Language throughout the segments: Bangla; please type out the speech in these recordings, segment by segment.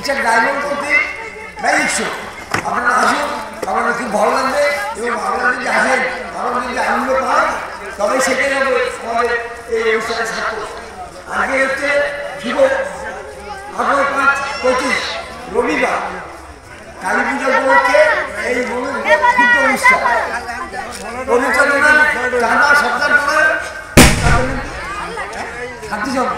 টিচার ডায়মন্ড করতে ম্যাজিক শো আপনারা আসুন, আপনারা খুব ভালো লাগবে এবং আপনারা যদি আসেন আপনারা যদি আনন্দ পান তবে সেটাই হবে আমাদের এই অনুষ্ঠানের সার্থক। আগে হচ্ছে শুভ 18/5/25 রবিবার কালী পুজোর উপলক্ষে এই যুদ্ধ অনুষ্ঠান পরিচালনা চাঁদা সরকার করে খাদ্য সব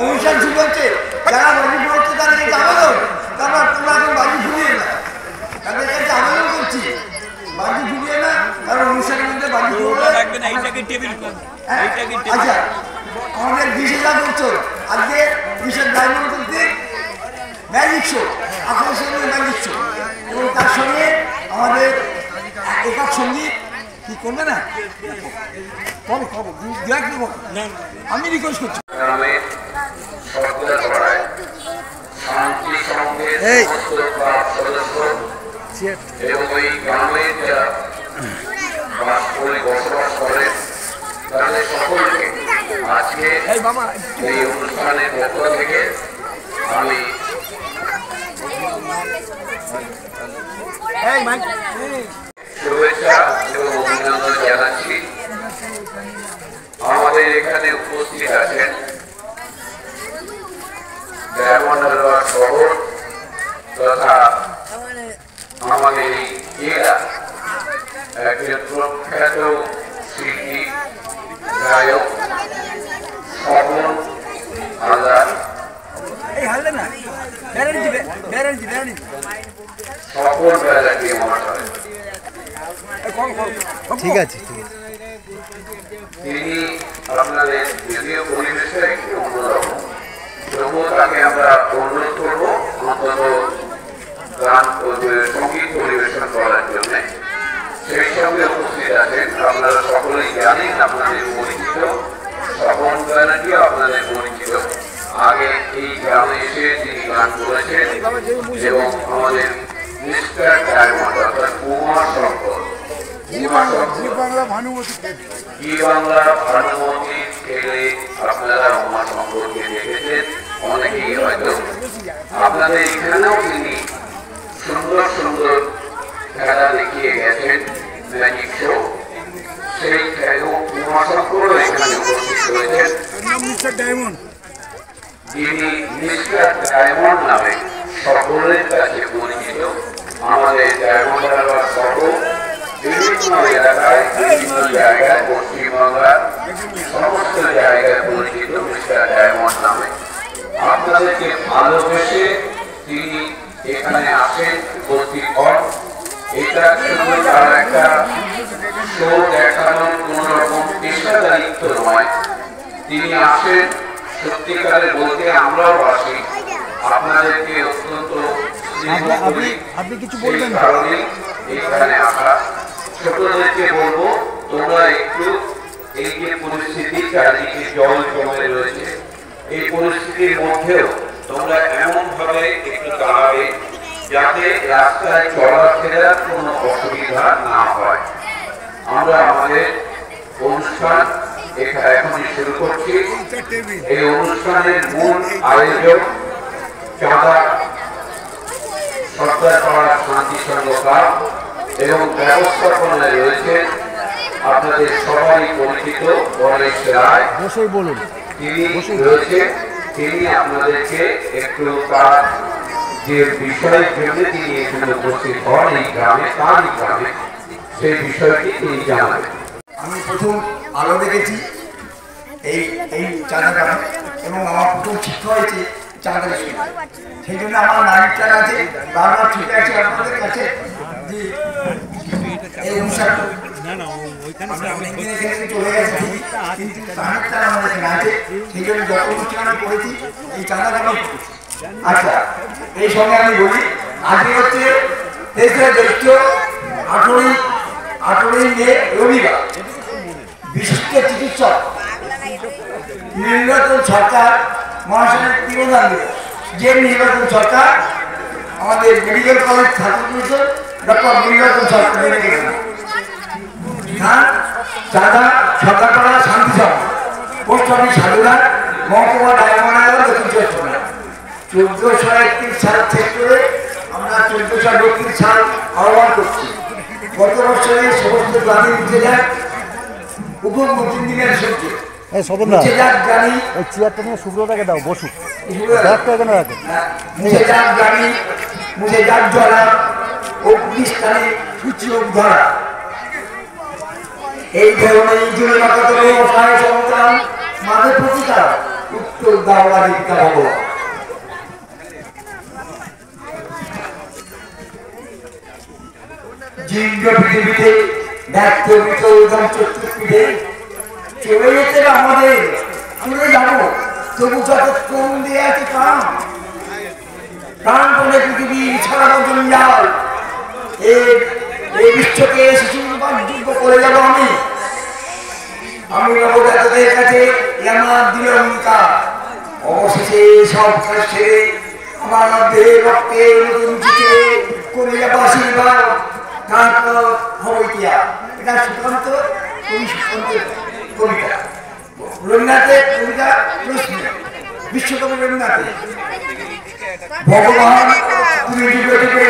অনুষ্ঠান শুরু হচ্ছে। যারা বাজি পড়ছে তাদের কাছে আবেদন, তারপর তোমরা এখন বাজি ফুরিয়ে না, তাদের কাছে আবেদন করছি বাজি ফুরিয়ে না, কারণ অনুষ্ঠানের মধ্যে বাজি আচ্ছা আমাদের 20,000 বছর আজকে বিশেষ ডায়মন্ড করতে ম্যাজিক শো, আকর্ষণীয় ম্যাজিক শো এবং তার সঙ্গে আমাদের একক সঙ্গীত কি করবে না কবে কবে আমি রিকোয়েস্ট করছি। এবং এই গ্রামের যারা বসবাস করেন তাদের সকলকে আজকে এই অনুষ্ঠানের পক্ষ থেকে আমি শুভেচ্ছা এবং অভিনন্দন জানাচ্ছি। আমাদের এখানে উপস্থিত আছেন ডায়মন্ড হারবার শহর তথা আমাদের এই জেলা একজন প্রখ্যাত শিল্পী গায়ক স্বপন হালদার। স্বপন ব্যানার্জি মহাশয় ঠিক আছে তিনি আপনাদের যদিও পরিবেশটা একটু অন্যরকম, তবুও তাকে আমরা অনুরোধ করবো অন্তত গান সঙ্গীত পরিবেশন করার জন্য। সেই সঙ্গে উপস্থিত আছেন আপনারা সকলেই জানেন, আপনাদের পরিচিত স্বপন ব্যানার্জিও আপনাদের পরিচিত। আগে এই গ্রামে এসে তিনি গান করেছেন এবং আমাদের মিস্টার ডায়মন্ড অর্থাৎ কুমার শঙ্কর বাংলা ভানুমতি খেলে আপনারা উমা শঙ্করকে দেখেছেন অনেকেই হয়তো। আপনাদের এখানেও তিনি সুন্দর সুন্দর খেলা দেখিয়ে গেছেন ম্যাজিক শো, সেই উমা শঙ্করও এখানে উপস্থিত হয়েছেন। যিনি মিস্টার ডায়মন্ড নামে সকলের কাছে পরিচিত। আমাদের ডায়মন্ড হারবার সহ বিভিন্ন এলাকায় বিভিন্ন জায়গায় পশ্চিমবাংলার সমস্ত জায়গায় পরিচিত মিস্টার ডায়মন্ড নামে। আপনাদেরকে ভালোবেসে তিনি এখানে আসেন, উপস্থিত হন। এটা শুধু তার একটা শো দেখানোর কোন রকম পেশাদারিত্ব নয়, তিনি আসেন সত্যিকারে বলতে আমরাও আসি আপনাদেরকে অত্যন্ত আপনি কিছু বলবেন কারণে এখানে আসা। ছোটদেরকে বলবো তোমরা একটু এই যে পরিস্থিতি চারিদিকে জল জমে রয়েছে, এই পরিস্থিতির মধ্যেও তোমরা এমন ভাবে একটু দাঁড়াবে যাতে রাস্তায় চলাফেরার কোনো অসুবিধা না হয়। আমরা আমাদের অনুষ্ঠান এখনই শুরু করছি। এই অনুষ্ঠানের মূল আয়োজক চাঁদা সরকার পাড়া শান্তি সংঘ ক্লাব এবং ব্যবস্থাপনায় রয়েছে আপনাদের সবাই পরিচিত পরেশ রায়। বলুন তিনি রয়েছে, তিনি আপনাদেরকে একটু তার যে বিষয়ের জন্য তিনি এখানে উপস্থিত হন এই গ্রামে, তার গ্রামে, সেই বিষয়টি তিনি জানাবেন। আমি প্রথম আলো দেখেছি এই এই চাঁদাটা এবং আমার প্রথম শিক্ষা হয়েছে চাঁদা স্কুল, সেই জন্য আমার নারীটা আছে বারবার ঠিক আছে আপনাদের কাছে যে এই অনুষ্ঠান চলে গেছে কিন্তু নারীটা আমাদের এখানে আছে, সেই জন্য যত অনুষ্ঠান আমি করেছি এই চাঁদাটা আমি। আচ্ছা এই সঙ্গে আমি বলি আজকে হচ্ছে 23 জ্যৈষ্ঠ 18ই মে রবিবার। বিশিষ্ট চিকিৎসক নির্বাচন সরকার মহাশয়ের তিরোধান দিবস। যে নির্বাচন সরকার আমাদের মেডিকেল কলেজ ছাত্র পরিষদ ডক্টর নির্বাচন সরকার স্থান চাঁদা সরকারপাড়া শান্তিসভা পোস্ট অফিস সাধুঘাট মহকুমা ডায়মন্ড দক্ষিণ চব্বিশ পরগনা। 1431 সাল থেকে আমরা 1432 সাল আহ্বান করছি। গত বছরে সমস্ত গ্রামে উঠে যাক হুকুম 3 দিনের সবজি উঠে যাক জানি চেয়ারটা নিয়ে শুভ্রতাকে দাও বসুক মুখে যাক জানি মুখে যাক জলা অগ্নিস্থানে সূচি ধরা এই ধরনের জন্য অসহায় সন্তান মাঝে প্রতিকার উত্তর দাওয়া দীক্ষা ভগবান। জীর্ণ পৃথিবীতে ব্যর্থ বিতর্কম চতুর্থীতে চলে যেতে আমাদের চলে যাবো তবু যত কম দিয়ে আছে প্রাণ প্রাণ বলে পৃথিবী ছড়ানো জঞ্জাল এই বিশ্বকে শিশুযোগ্য করে যাবো আমি নবজাতকের কাছে আমার দিল অঙ্গীকার অবশেষে সব ছেড়ে আমার দেহে রক্তে নতুন চিঠে করে যাবো আশীর্বাদ তারপর হবে কিয়া। এটা সুকান্ত কবিতা রবীন্দ্রনাথের কবিতা প্রশ্ন বিশ্বকবি রবীন্দ্রনাথের ভগবান তুমি যুগে যুগে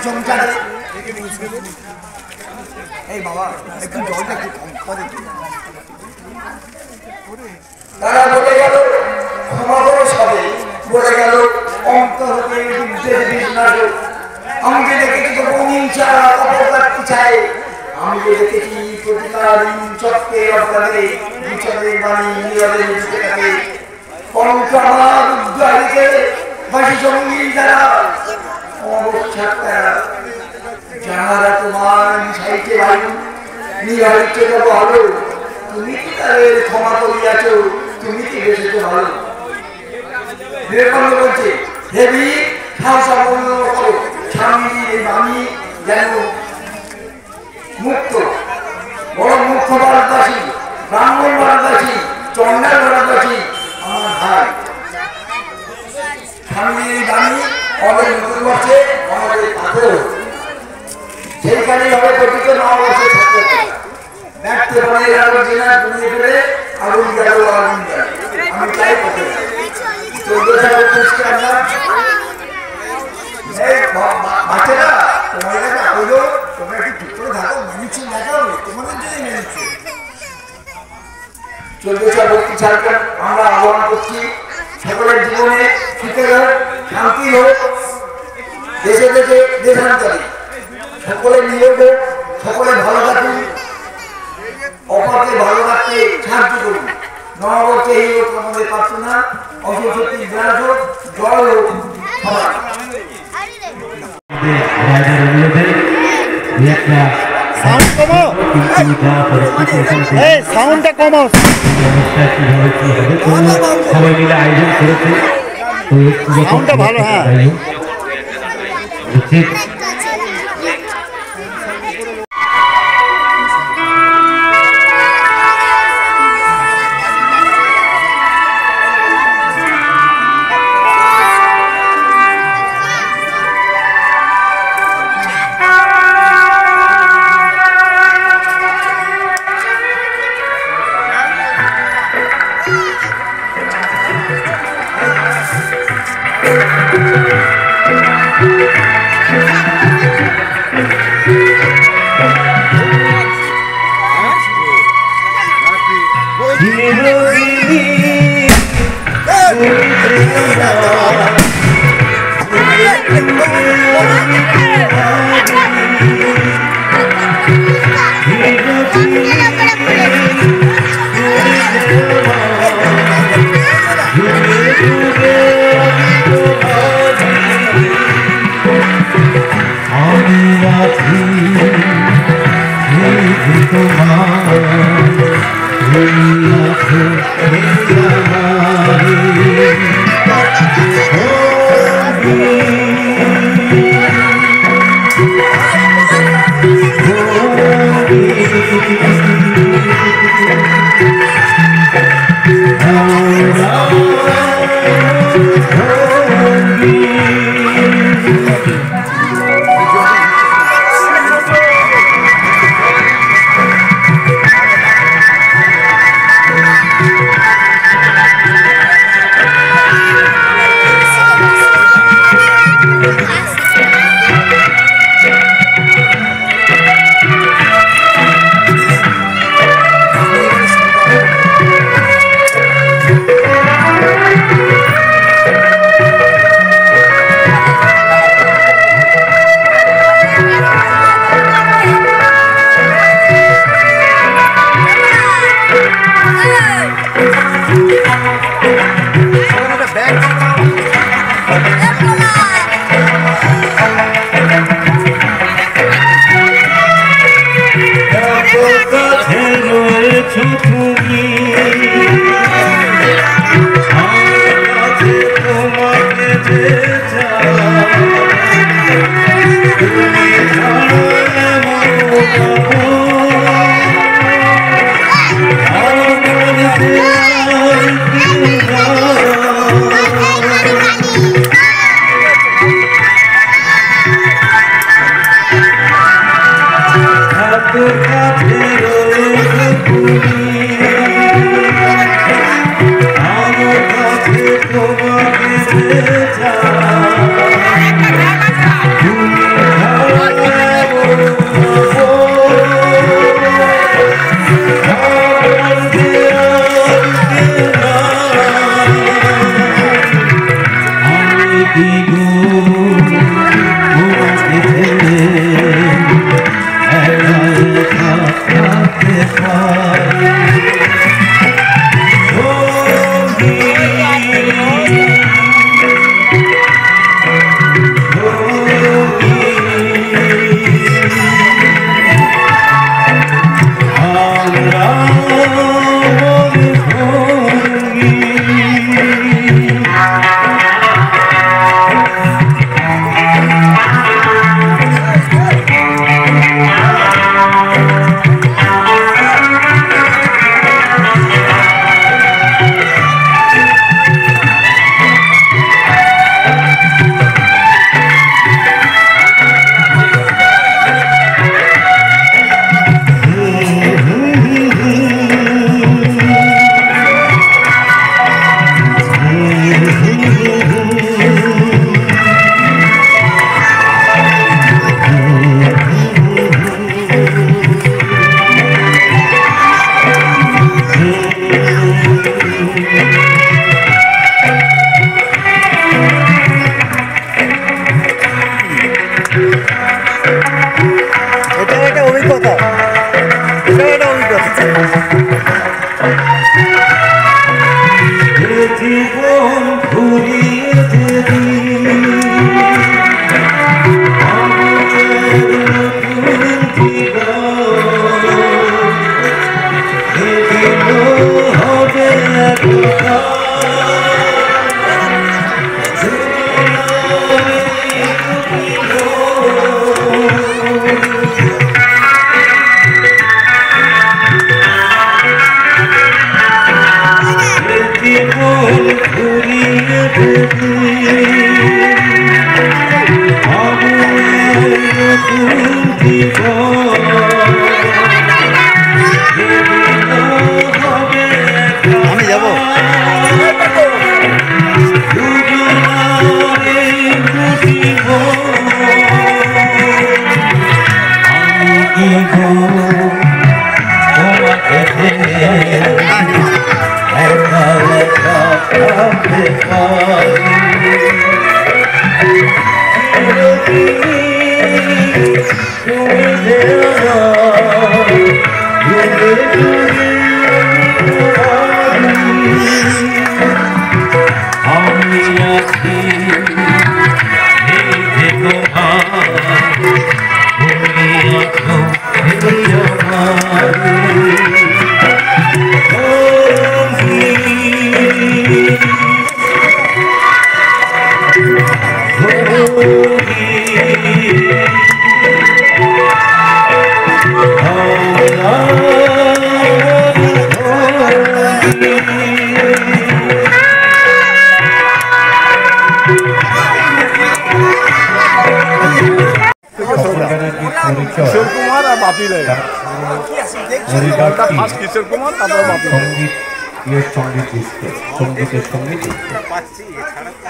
সংসারে এই বাবা একটু জলটা একটু কম করে তারা বলে গেল ক্ষমা করো সবে বলে গেল অন্তর হতে আমাকে দেখেছি তো অহিংসা অপরাধ চায় আমি দেখেছি প্রতিকার চক্রে অপরাধে বিচারের বাণী নীরবে নিচে থাকে কঙ্কার উদ্ধারিতে বাসী সঙ্গী যারা অবসাদ তারা যাহারা তোমার সাইতে বায়ু নিরালিত দেব হলো তুমি কি তাদের ক্ষমা করিয়াছ তুমি কি বেঁচেছ ভালো। বিবেকানন্দ বলছে দেবী সাহসা বন্ধ করো স্বামী আমি যেন মুক্ত বড় মুখ্য ভারতবাসী ব্রাহ্মণ ভারতবাসী চন্ডাল ভারতবাসী আমার ভাই স্বামী আমি আমাদের নতুন বর্ষে আমাদের পাথর সেইখানে হবে গঠিত নববর্ষে থাকতে ব্যক্ত বলে আলোচনা ঘুরিয়ে ফেলে আগুন গেল আগুন গেল আমি চাই করতে 1432 আমরা বাচ্চারা তোমার কাছে আলো তোমরা একটু ঠিক করে থাকো মেনেছি দেখাও তোমাদের জন্য মেনেছি 1432 সালকে আমরা আহ্বান করছি সকলের জীবনে সুখের হোক শান্তি হোক দেশে দেশে দেশান্তরে সকলে নিয়োগ হোক সকলে ভালো থাকুন অপরকে ভালো রাখতে সাহায্য করুন নববর্ষে এই হোক আমাদের প্রার্থনা অসুস্থতি বিনাশ হোক জয় হোক সবাই সাউন্ড কমাও এই সাউন্ডটা কমাও সবাই মিলে আয়োজন করেছে সাউন্ডটা ভালো হ্যাঁ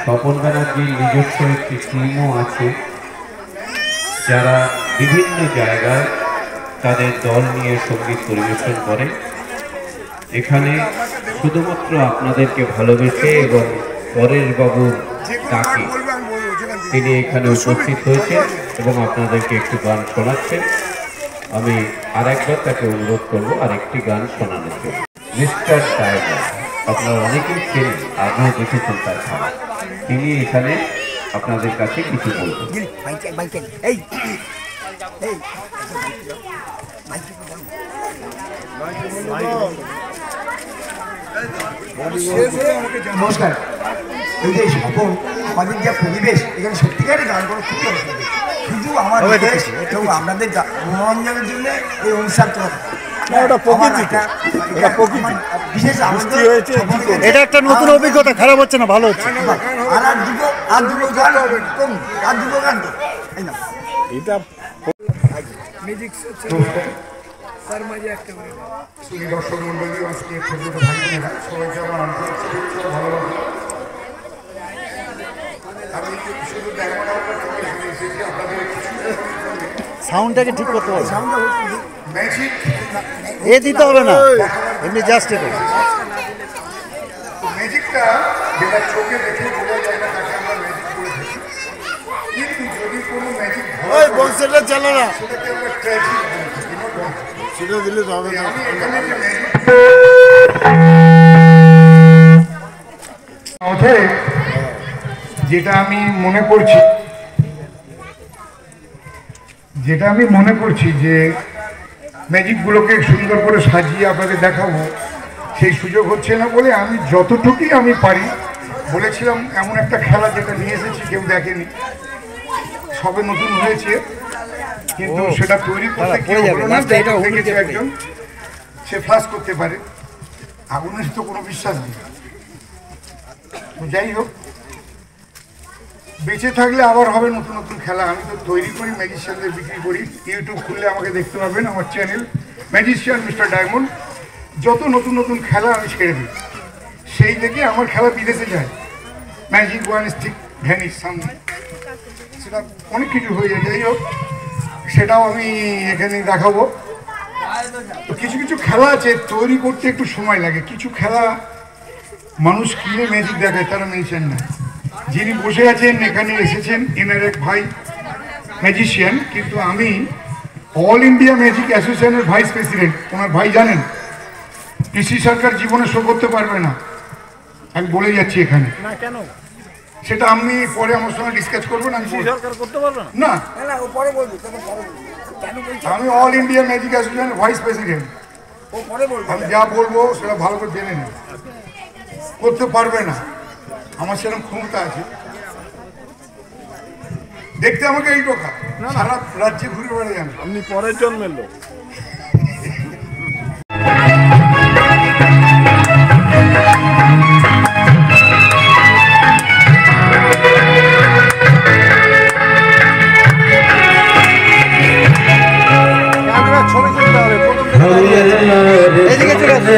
স্বপন ব্যানার্জির নিজস্ব একটি টিমও আছে যারা বিভিন্ন জায়গায় তাদের দল নিয়ে সঙ্গীত পরিবেশন করে। এখানে শুধুমাত্র আপনাদেরকে ভালোবেসে এবং পরেশ বাবুর ডাকে তিনি এখানে উপস্থিত হয়েছেন এবং আপনাদেরকে একটি গান শোনাচ্ছেন। আমি আরেকবার তাকে অনুরোধ করবো আরেকটি গান শোনানোর জন্য। মিস্টার টাইগার আপনারা অনেকেই চেনেন, আপনারা দেখেছেন তার খারাপ, তিনি এখানে আপনাদের কাছে কিছু বলবেন। নমস্কার। এই যে সকল আমাদের যা পরিবেশ এখানে সত্যিকারের গান করা খুবই অসুবিধা, শুধু আমার এবং আপনাদের মনোরঞ্জনের জন্য এই অনুষ্ঠান চলছে। বিশেষ এটা একটা নতুন অভিজ্ঞতা, খারাপ হচ্ছে না, ভালো হচ্ছে। আর দুটো গান এটা দর্শক মন্ডলী, আজকে ছোট ছোট ভাই বোনেরা সবাইকে আমার আন্তরিক শুভেচ্ছা ভালোবাসা। আমি শুধু দেখাটা এসেছি আপনাদের সাউন্ডটাকে ঠিক করতে হবে, ম্যাজিক এ দিতে হবে না, এমনি জাস্ট এটা। ম্যাজিকটা যেটা চোখে দেখে বোঝা যায় না তাকে আমরা ম্যাজিক করে থাকি, কিন্তু যদি কোনো ম্যাজিক বক্সটা চালো না, সেটাকে আমরা ট্র্যাজিক বলে থাকি। সেটা দিলে হবে না। আমি এখানে যে ম্যাজিক যেটা আমি মনে করছি যে ম্যাজিকগুলোকে সুন্দর করে সাজিয়ে আপনাদের দেখাবো, সেই সুযোগ হচ্ছে না বলে আমি যতটুকুই আমি পারি বলেছিলাম। এমন একটা খেলা যেটা নিয়ে এসেছি কেউ দেখেনি, সবে নতুন হয়েছে, কিন্তু সেটা তৈরি করতে কেউ হলো না। দেখেছে একজন, সে ফ্লাশ করতে পারে, আগুনের তো কোনো বিশ্বাস নেই। যাই হোক, বেঁচে থাকলে আবার হবে নতুন নতুন খেলা। আমি তো তৈরি করি, ম্যাজিশিয়ানদের বিক্রি করি। ইউটিউব খুললে আমাকে দেখতে পাবেন, আমার চ্যানেল ম্যাজিশিয়ান মিস্টার ডায়মন্ড। যত নতুন নতুন খেলা আমি ছেড়ে দিই, সেই থেকে আমার খেলা বিদেশে যায়। ম্যাজিক ওয়ান স্টিক ভ্যানিশ সামনে, সেটা অনেক কিছু হয়ে যায়। যাই হোক, সেটাও আমি এখানে দেখাবো। তো কিছু কিছু খেলা আছে তৈরি করতে একটু সময় লাগে। কিছু খেলা মানুষ কিনে ম্যাজিক দেখায়, তারা ম্যাজিশিয়ান না। যিনি বসে আছেন এখানে এসেছেন, এনার এক ভাই ম্যাজিশিয়ান, কিন্তু আমি অল ইন্ডিয়া ম্যাজিক অ্যাসোসিয়েশনের ভাইস প্রেসিডেন্ট। ওনার ভাই জানেন, পিসি সরকার জীবনে শো করতে পারবে না, আমি বলে যাচ্ছি এখানে। না কেন? সেটা আমি পরে আমার সঙ্গে ডিসকাস করবো না। সরকার করতে পারবে না? না, আমি অল ইন্ডিয়া ম্যাজিক অ্যাসোসিয়েশনের ভাইস প্রেসিডেন্ট। আমি যা বলবো সেটা ভালো করে জেনে নিন। করতে পারবে না, আমার সেরকম ক্ষমতা আছে। দেখতে আমাকে এই টোকা, সারা রাজ্যে ঘুরে বেড়ে যান। আপনি পরের জন্মের লোক। ছবি তুলতে হবে, এদিকে চলে আসে,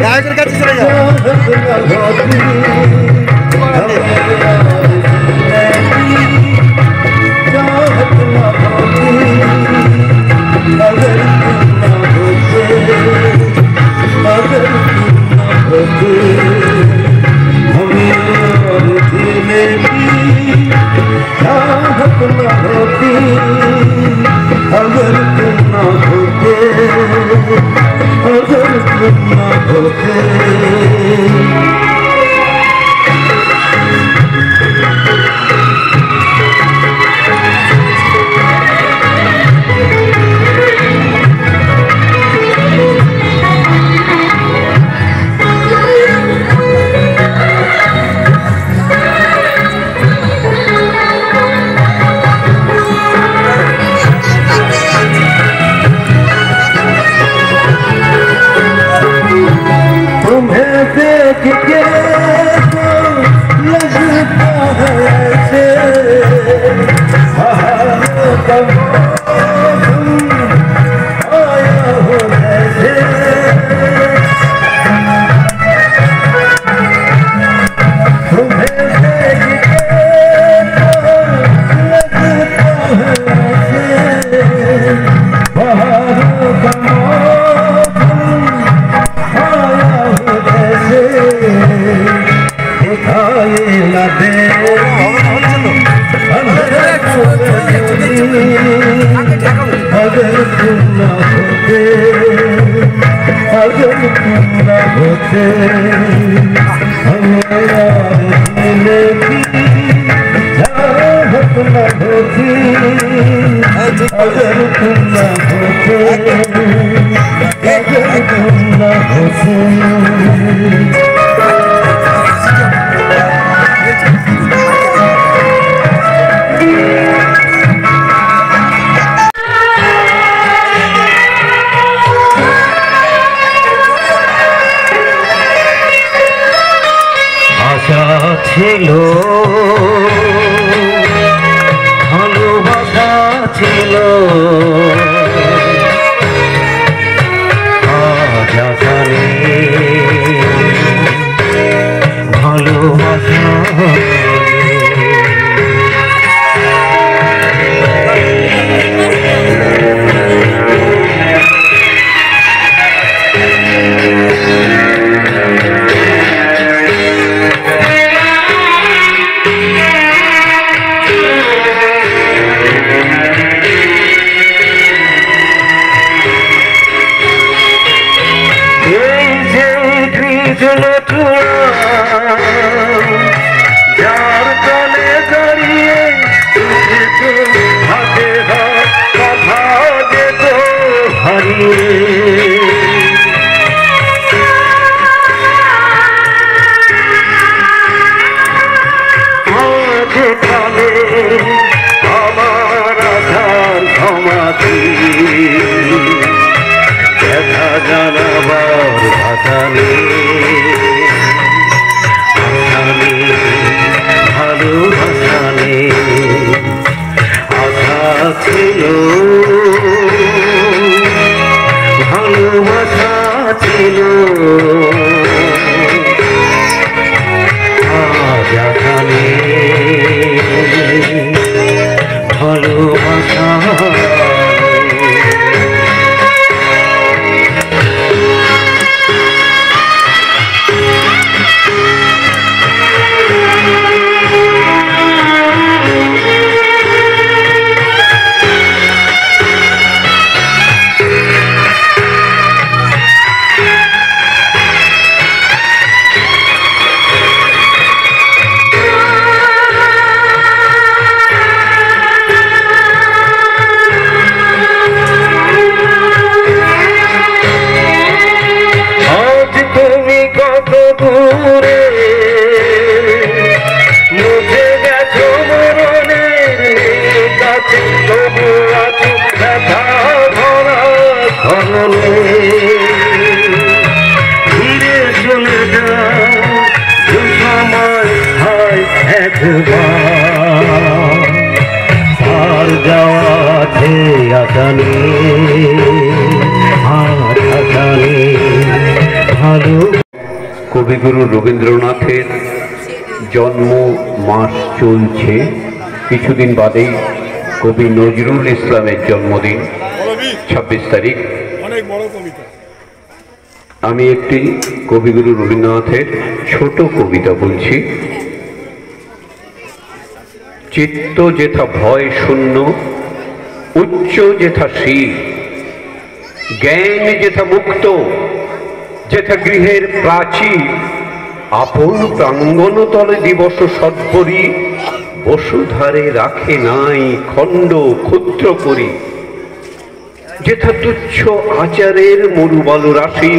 গায়কের কাছে চলে যাও। अगर तुम ना होते ছিল ভালোবাসা ছিল আজ আসানে ভালোবাসা যার তলে দাঁড়িয়ে হাতে কথা যেত হারিয়ে যেখানে আমার আধার সমাধি দেখা জানাবার ভাষা ভালোবাসা নেই আশা ছিল ভালোবাসা ছিল আজ আশা নেই ভালোবাসা দূরে মুঝে গেছো মরণের কাছে তবু আছো ব্যথা ভরা ধরনে ফিরে চলে যাও সময় হয় একবার আর যাওয়া আছে আশা নেই আশা নেই ভালো কবিগুরু রবীন্দ্রনাথের জন্ম মাস চলছে, কিছুদিন বাদেই কবি নজরুল ইসলামের জন্মদিন 26 তারিখ। আমি একটি কবিগুরু রবীন্দ্রনাথের ছোট কবিতা বলছি। চিত্ত যেথা ভয় শূন্য, উচ্চ যেথা শির, জ্ঞান যেথা মুক্ত, যেথা গৃহের প্রাচীর, আপন প্রাঙ্গণ তলে দিবস সৎপরি, বসুধারে রাখে নাই খণ্ড ক্ষুদ্র করি, যেথা তুচ্ছ আচারের মরুবালু রাশি,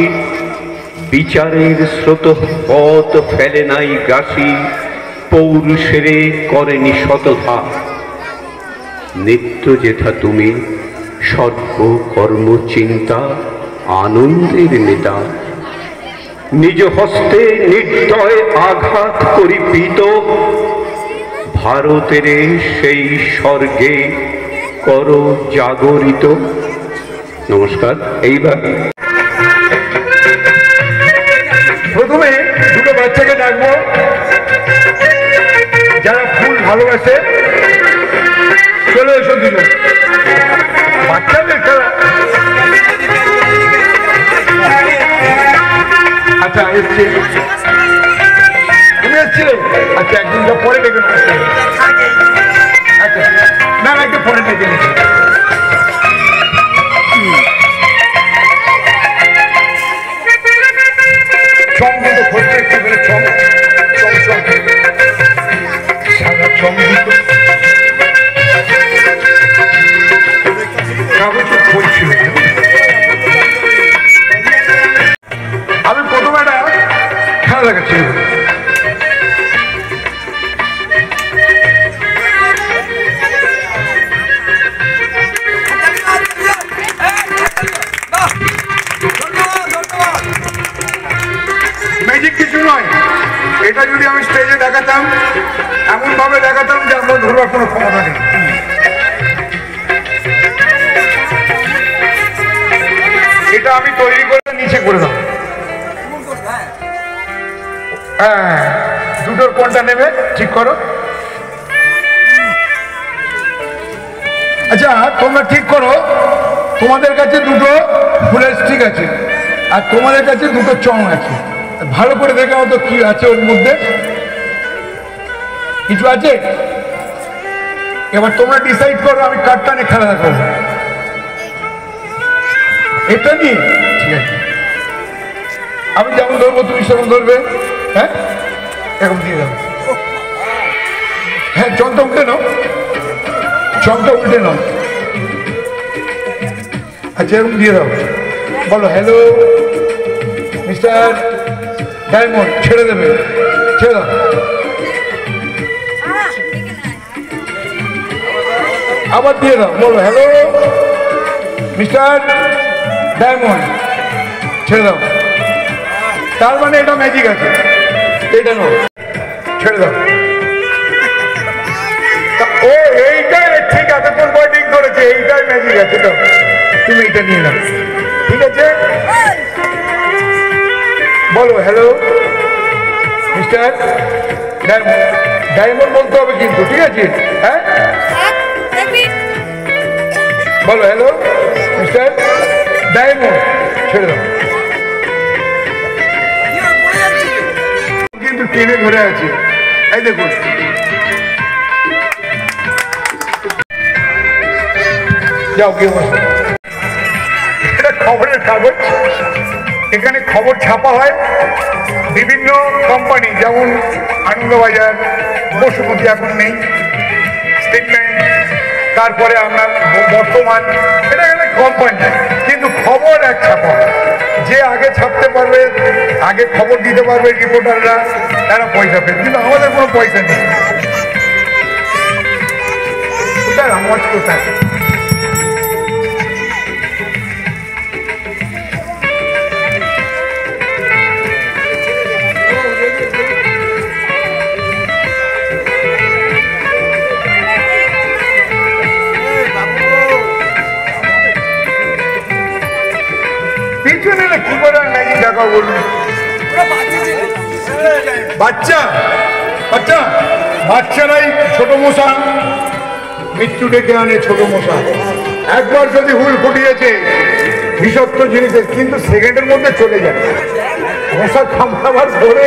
বিচারের স্রোত পথ ফেলে নাই গ্রাসী, পৌরুষেরে করেনি শতধা, নিত্য যেথা তুমি সর্বকর্ম চিন্তা আনন্দের নেতা, নিজ হস্তে নির্দয় আঘাত করি পীত, ভারতের সেই স্বর্গে করো জাগরিত। নমস্কার। এইবার প্রথমে দুটো বাচ্চাকে ডাকবো যারা ফুল ভালোবাসে, চলে এসো দুজন বাচ্চাদের খেলা। আচ্ছা এসছে, তুমি এসছিলে? আচ্ছা একদিন যা পরে ডেকে আচ্ছা না না একটু পরে ডেকে নিচ্ছি। চম কিন্তু খোঁজতে একটু বেড়ে চম চম চম সাদা চম দিত কাগজ খোঁজছিল। আমি প্রথমে একটা খেলা দেখাচ্ছি। এটা যদি আমি স্টেজে দেখাতাম, এমনভাবে দেখাতাম যে আমরা ধরবার কোনো ক্ষমতা নেই। এটা আমি তৈরি করে নিচে করে দাও। হ্যাঁ, দুটোর কোনটা নেবে ঠিক করো। আচ্ছা তোমরা ঠিক করো, তোমাদের কাছে দুটো ফুলের স্টিক আছে আর তোমাদের কাছে দুটো চং আছে। ভালো করে দেখে নাও তো কি আছে ওর মধ্যে, কিছু আছে? এবার তোমরা ডিসাইড করো আমি কারটা নিয়ে খেলা দেখাবো। এটা নিয়ে ঠিক আছে, আমি যেমন ধরবো তুমি সেরকম ধরবে। হ্যাঁ এরকম দিয়ে দাও। হ্যাঁ চংটা উল্টে নাও, চংটা উল্টে নাও। আচ্ছা এরকম দিয়ে দাও, বলো হ্যালো মিস্টার ডায়মন্ড। ছেড়ে দেবে, ছেড়ে দাও। আবার দিয়ে দাও, বলো হ্যালো মিস্টার ডায়মন্ড। ছেড়ে দাও। তার মানে এটা ম্যাজিক আছে, এটা নাও, ছেড়ে দাও। ও এইটাই ঠিক আছে, কোন বয়টিং করেছে, এইটাই ম্যাজিক আছে। তো তুমি এটা নিয়ে নাও, ঠিক আছে? বলো হ্যালো মিস্টার ডায়মন্ড। ডায়মন্ড বলতে হবে কিন্তু, ঠিক আছে? হ্যাঁ বলো হ্যালো মিস্টার ডায়মন্ড। ছেড়ে দাও। কিন্তু টেনে ধরে আছে, এই দেখুন। যাও গিয়ে বসো। এটা খবরের কাগজ, এখানে খবর ছাপা হয়। বিভিন্ন কোম্পানি যেমন আনন্দবাজার, বসুমতী এখন নেই, স্টেট ব্যাংক, তারপরে আপনার বর্তমান, এটা এখানে কোম্পানি, কিন্তু খবর এক ছাপা। যে আগে ছাপতে পারবে, আগে খবর দিতে পারবে রিপোর্টাররা, তারা পয়সা পেয়ে। কিন্তু আমাদের কোনো পয়সা নেই। কোথায় আমার কোথায়? কি করে ম্যাজিক দেখা বলুন? বাচ্চা বাচ্চা বাচ্চারাই ছোট মশা মৃত্যু ডেকে আনে। ছোট মশা একবার যদি হুল ফুটিয়েছে বিষাক্ত জিনিসের, কিন্তু সেকেন্ডের মধ্যে চলে যায়। মশা কামড়াবার পরে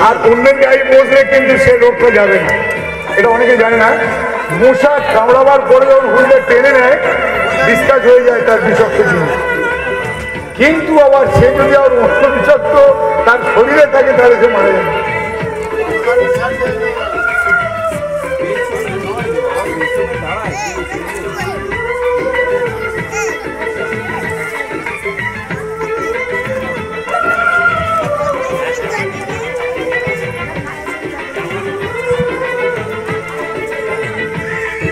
আর অন্যের গায়ে বসলে কিন্তু সে রোগটা যাবে না। এটা অনেকে জানে না। মশা কামড়াবার পরে যখন হুলটা টেনে নেয়, ডিসকাস হয়ে যায় তার বিষাক্ত জিনিস। কিন্তু আবার সে যদি আর অন্য বিষাক্ত তার শরীরে থাকে, তাহলে সে মারা যাবে।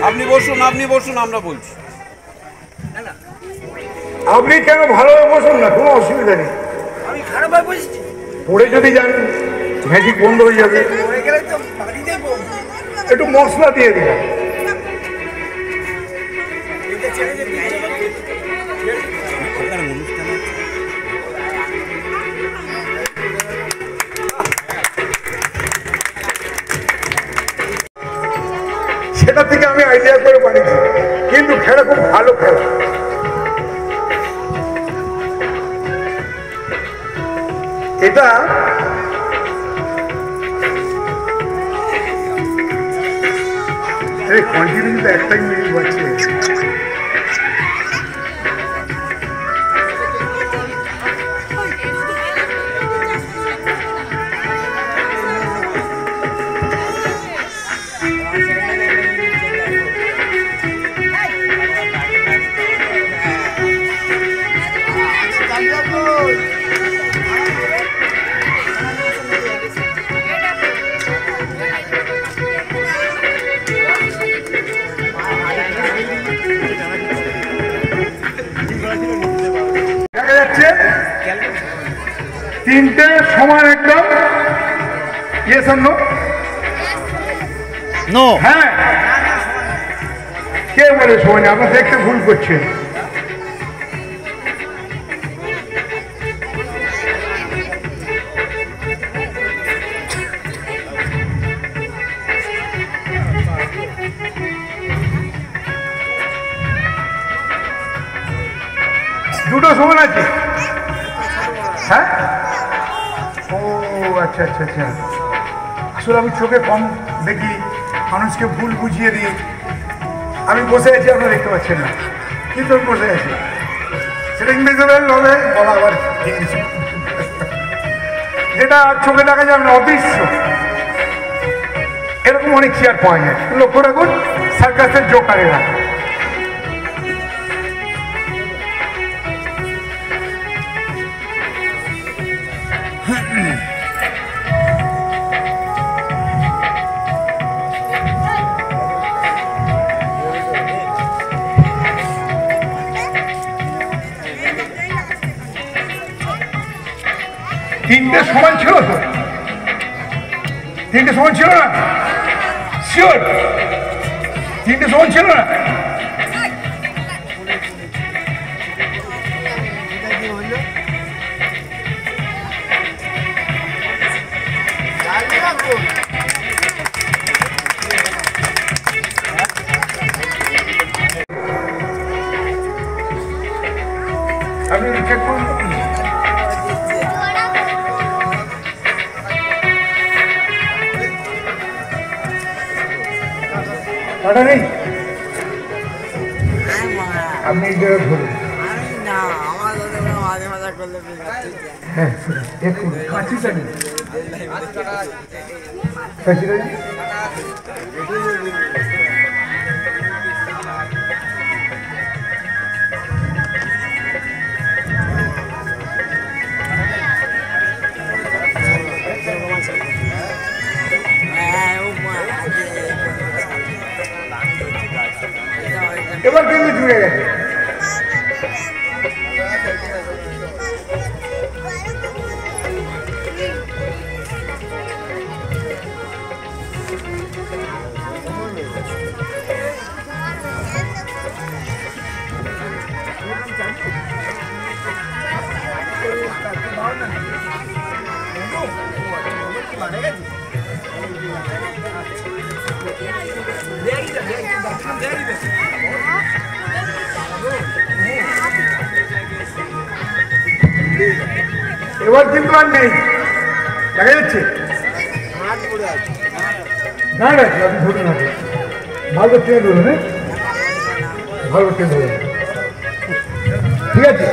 আপনি বসুন, আপনি বসুন, আমরা বলছি। আপনি কেন ভালোভাবে বসুন না, কোনো অসুবিধা নেই। আমি খারাপভাবে বসছি, পড়ে যদি যান ম্যাজিক বন্ধ হয়ে যাবে। একটু মশলা দিয়ে দিলাম। সেটা থেকে আমি আইডিয়া করে বানিয়েছি, কিন্তু খেলা খুব ভালো খেলা। এটা কন্টিনিউ একটাই মিনিট বাড়ছে। দেখা যাচ্ছে তিনটে সমান একদম ইয়েস আর নো? নো। হ্যাঁ, কে বলে শোনে? আপনার দেখতে ভুল করছেন। দুটো সমান আছে? হ্যাঁ, ও আচ্ছা আচ্ছা আচ্ছা। আসলে আমি চোখে কম দেখি, মানুষকে ভুল বুঝিয়ে দিই। আমি বসে আছি, আপনারা দেখতে পাচ্ছেন না, কিন্তু আমি বসে আছি। সেটা ইনভিজিবল হবে বলা, আবার ইংলিশ যেটা চোখে দেখা যাবে না, অদৃশ্য। এরকম অনেক চেয়ার পাওয়া যায়, লক্ষ্য রাখুন, সার্কাসের জোকারেরা। তিনটে সমান ছিল তো? তিনটে সমান ছিল না? শিওর তিনটে সমান ছিল না? আপনি চেক করুন। কাটা নেই? আপনি এই জায়গায় ধরুন। হ্যাঁ, দেখুন কাঁচিটা নেই। কাঁচিটা নেই? এবার কিন্তু জুড়ে গেছে। এবার কিন্তু আর নেই, দেখা যাচ্ছে গার্ড আছে। আপনি ধরুন, আছে ভালো ট্রেন ধরুন, হ্যাঁ ভালো ট্রেন ধরুন, ঠিক আছে।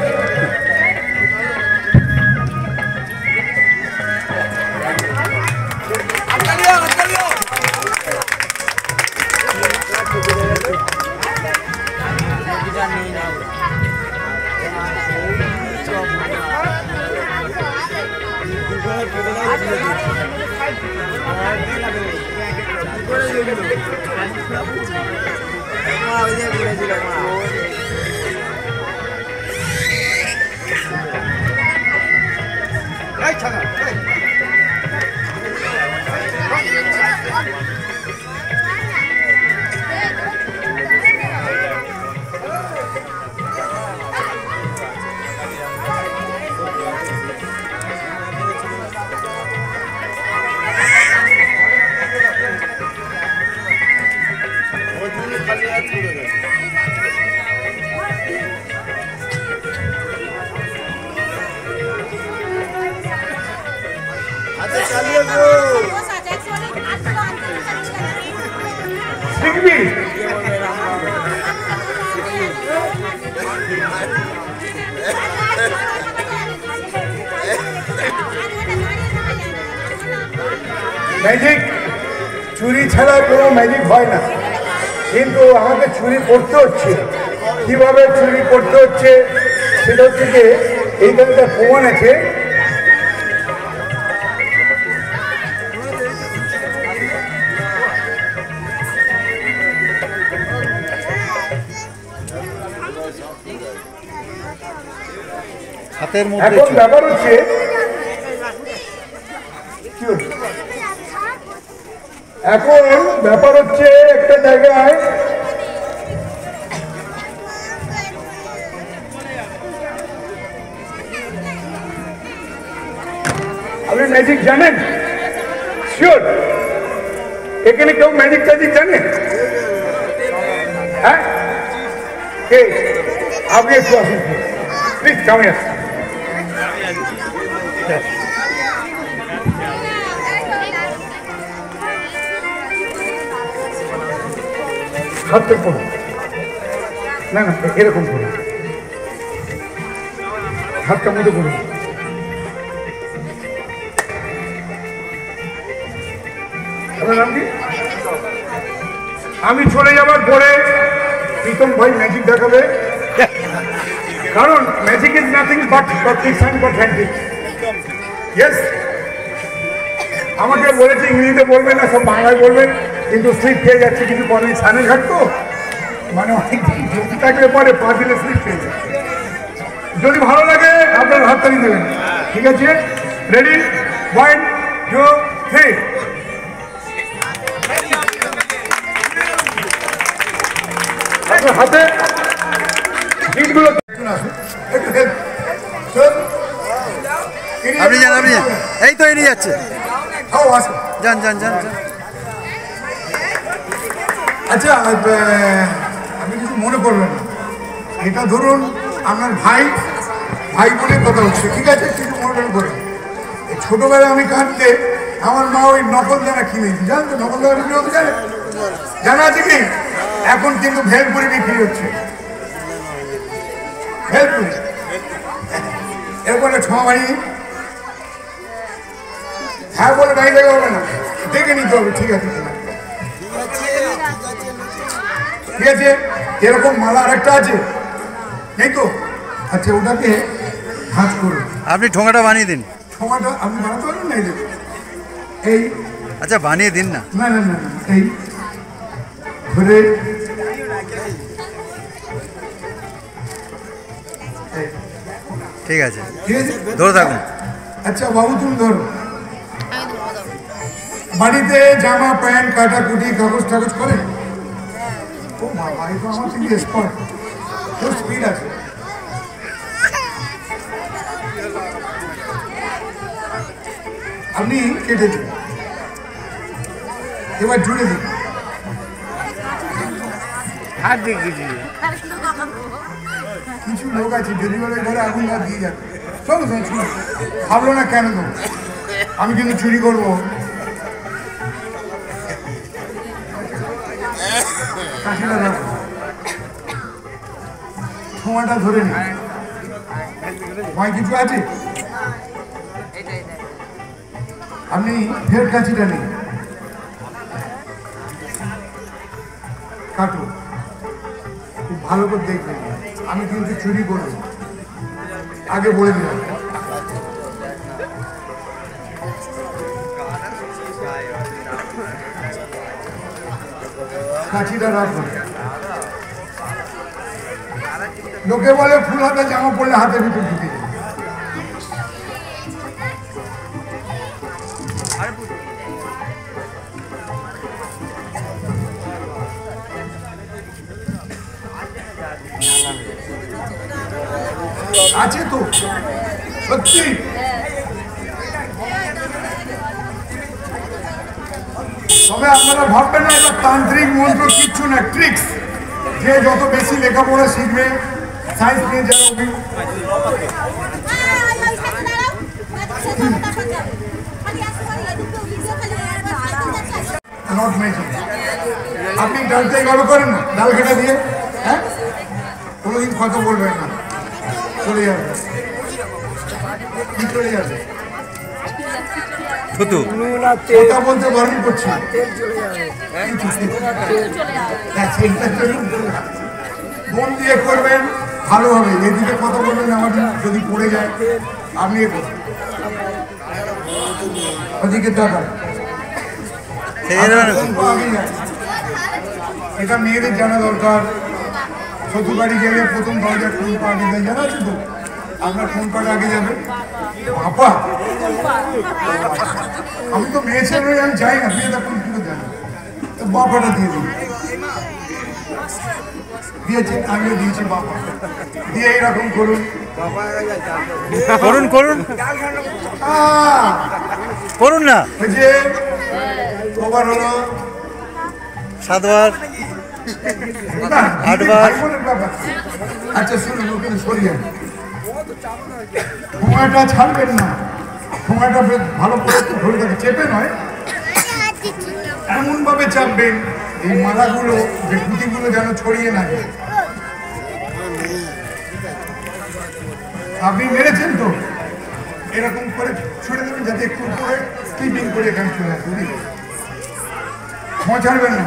ম্যাজিক চুরি ছাড়া কোনো ম্যাজিক হয় না, কিন্তু আমাকে চুরি করতে হচ্ছে। কিভাবে চুরি করতে হচ্ছে সেটা হচ্ছে যে এইখানে তার প্রমাণ আছে। হাতের মধ্যে এখন ব্যাপার হচ্ছে কি হচ্ছে এখন ব্যাপার হচ্ছে একটা জায়গায় আপনি ম্যাজিক জানেন? শিওর? এখানে কেউ ম্যাজিক ট্যাজিক জানে? হ্যাঁ, কে? আপনি একটু আসুন প্লিজ, কামে আসুন। হাতটা করুন, না না এরকম করুন, হাতটা মতো করুন। আপনার নাম কি? আমি চলে যাবার পরে প্রীতম ভাই ম্যাজিক দেখাবে, কারণ magic is nothing but practice and authentic. Yes, আমাকে বলেছে ইংরেজিতে বলবেন না, সব বাংলায় বলবেন, কিন্তু স্লিপ খেয়ে যাচ্ছে কিছু করেন। সানে ঘাট তো মানে অনেক জমি থাকলে পরে পা দিলে স্লিপ খেয়ে যায়। যদি ভালো লাগে আপনার হাততালি দেবেন, ঠিক আছে? রেডি, 1 2 3। আপনার হাতে জিতগুলো একটু হেল্প। আপনি যান, আপনি যান, এই তো এড়িয়ে যাচ্ছে, যান যান যান যান। আচ্ছা, আপনি কিছু মনে করবেন না, এটা ধরুন আপনার ভাই ভাই বলে কথা হচ্ছে, ঠিক আছে? কিছু মনে করে ছোটবেলায় আমি কাঁদতে আমার মা ওই নকল দানা কিনে দিচ্ছি, জানেন তো? নকল দানা বিক্রি হতে জানে, জানা আছে কি? এখন কিন্তু ভেলপুরি বিক্রি হচ্ছে, ভেলপুরি। এরপরে ছোঁয়া বাড়ি, হ্যাঁ বলে গাড়ি দেখা হবে না, দেখে নিতে হবে, ঠিক আছে? ঠিক আছে, এরকম মালা আর একটা আছে, নেই তো? আচ্ছা, ওটাকে ভাঁজ করুন। আপনি ঠোঙাটা বানিয়ে দিন। ঠোঙাটা আপনি বানাতে পারবেন না? এই আচ্ছা, বানিয়ে দিন না। না না না, এই ধরে ঠিক আছে, ঠিক আছে, ধরে থাকুন। আচ্ছা বাবু, তুমি ধরো। বাড়িতে জামা প্যান্ট কাটাকুটি কাগজ টাগজ করে? ও বাবা, এই তো আমার থেকে এক্সপার্ট, খুব স্পিড আছে। আপনি কেটে দিন, এবার জুড়ে দিন। কিছু লোক আছে ডেলিভারি ঘরে আগুন লাগিয়ে যাবে। চলো চলো, ভাবলো না কেন তো? আমি কিন্তু চুরি করবো। ঠোঁয়াটা ধরে নি, ভয় কিছু আছে? আপনি ফের কাঁচিটা নেই, কাটো, খুব ভালো করে দেখবেন, আমি কিন্তু চুরি করবো, আগে বলে দিলাম। কাঁচিটা রাখুন। লোকে বলে ফুল হাতে জামা পড়লে হাতের ভিতর ঢুকে যায়। আছে তো সত্যি? তবে আপনারা ভাববেন না এটা তান্ত্রিক মন্ত্র, কিচ্ছু না, ট্রিক্স। যে যত বেশি লেখাপড়া শিখবে, সায়েন্স নিয়ে যারা নট ম্যাজিক। আপনি ডালতে গল্প করেন না, ডাল ঘেটা দিয়ে, হ্যাঁ? কোনোদিন কথা বলবেন না, চলে যাবে, চলে যাবে। কথা বলতে বারণ করছি, মন দিয়ে করবেন, ভালো হবে। এদিকে কথা বলবেন, আমার যদি পড়ে যায় আপনি ওদিকে টাকা। এটা মেয়েদের জানা দরকার। শ্বশুর বাড়ি গেলে প্রথম দরজা কোন পা আগে দেয় জানা আছে তো? আপনার কোন পাটা আগে যাবে? বাবা, আমি তো মেয়ে ছেলে, আমি চাই না বিয়েটা কোন জানি। বাপাটা দিয়ে দিন, দিয়েছেন, আমিও দিয়েছি বাবা দিয়ে এরকম করুন করুন করুন করুন না। ওই যে কবার হলো 7 বার না, 8 বার। ভাই বোনের ব্যাপার। আচ্ছা শুনুন, ওখানে সরিয়ে ঠোঙাটা ছাড়বেন না, ঠোঙাটা বেশ ভালো করে ধরে থাকে, চেপে নয়, এমন ভাবে চাপবেন এই মালাগুলো, যে পুঁতিগুলো যেন ছড়িয়ে না যায়। আপনি মেরেছেন তো, এরকম করে ছুড়ে দেবেন যাতে একটু করে স্লিপিং করে এখানে চলে আসে, ঠোঁয়া ছাড়বেন না।